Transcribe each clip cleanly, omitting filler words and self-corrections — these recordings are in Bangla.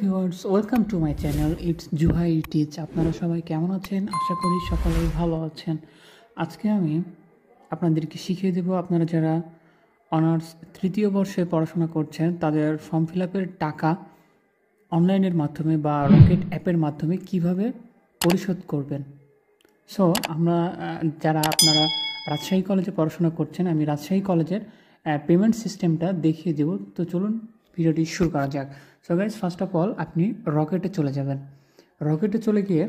Viewers welcome to my channel it's Zhuhai teach. আপনারা সবাই কেমন আছেন? আশা করি সকলেই ভালো আছেন। আজকে আমি আপনাদেরকে শিখিয়ে দেব আপনারা যারা অনার্স তৃতীয় বর্ষে পড়াশোনা করছেন তাদের ফর্ম ফিল আপের টাকা অনলাইনের মাধ্যমে বা রকেট অ্যাপের মাধ্যমে কিভাবে পরিশোধ করবেন। সো আমরা যারা আপনারা রাজশাহী কলেজে পড়াশোনা করছেন, আমি রাজশাহী কলেজের পেমেন্ট সিস্টেমটা দেখিয়ে দেব। তো চলুন ভিডিওটি শুরু করা যাক। So guys, first of all আপনি রকেটে চলে যাবেন। রকেটে চলে গিয়ে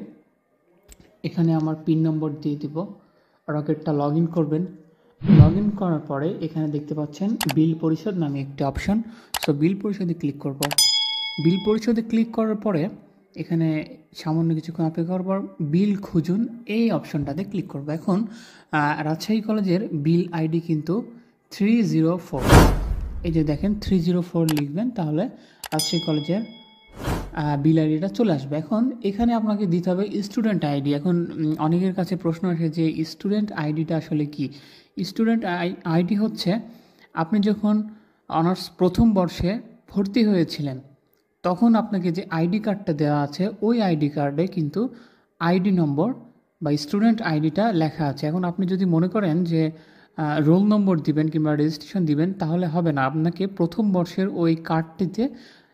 এখানে আমার পিন নম্বর দিয়ে দিব, রকেটটা লগ ইন করবেন। লগ ইন করার পরে এখানে দেখতে পাচ্ছেন বিল পরিশোধ নামে একটি অপশন। সো বিল পরিশোধে ক্লিক করব। বিল পরিশোধে ক্লিক করার পরে এখানে সামান্য কিছুক্ষণ অপেক্ষা করার পর বিল খুঁজুন এই অপশনটাতে ক্লিক করব। এখন রাজশাহী কলেজের বিল আইডি কিন্তু 304। এই যে দেখেন 304 লিখবেন, তাহলে রাজশাহী কলেজের বিল আইডিটা চলে আসবে। এখন এখানে আপনাকে দিতে হবে স্টুডেন্ট আইডি। এখন অনেকের কাছে প্রশ্ন আসে যে স্টুডেন্ট আইডিটা আসলে কি? স্টুডেন্ট আইডি হচ্ছে আপনি যখন অনার্স প্রথম বর্ষে ভর্তি হয়েছিলেন তখন আপনাকে যে আইডি কার্ডটা দেওয়া আছে ওই আইডি কার্ডে কিন্তু আইডি নম্বর বা স্টুডেন্ট আইডিটা লেখা আছে। এখন আপনি যদি মনে করেন যে রোল নম্বর দিবেন কিংবা রেজিস্ট্রেশন দিবেন তাহলে হবে না, আপনাকে প্রথম বর্ষের ওই কার্ডটিতে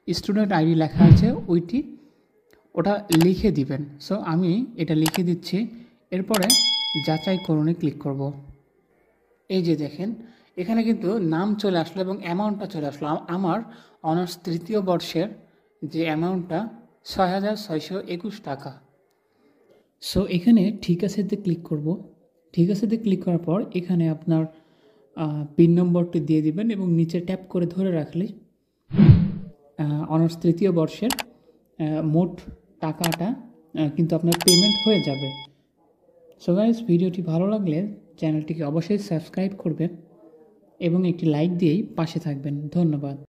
স্টুডেন্ট আইডি লেখা আছে ওটা লিখে দিবেন। সো আমি এটা লিখে দিচ্ছি, এরপরে যাচাই করণে ক্লিক করব। এই যে দেখেন এখানে কিন্তু নাম চলে আসলো এবং অ্যামাউন্টটা চলে আসলো। আমার অনার্স তৃতীয় বর্ষের যে অ্যামাউন্টটা 6,621 টাকা। সো এখানে ঠিক আছেতে ক্লিক করব। ঠিক আছেতে ক্লিক করার পর এখানে আপনার পিন নম্বরটি দিয়ে দিবেন এবং নিচে ট্যাপ করে ধরে রাখলে অনার্স তৃতীয় বর্ষের মোট টাকাটা কিন্তু আপনার পেমেন্ট হয়ে যাবে। সো গাইস, ভিডিওটি ভালো লাগলে চ্যানেলটিকে অবশ্যই সাবস্ক্রাইব করবেন এবং একটি লাইক দিয়েই পাশে থাকবেন। ধন্যবাদ।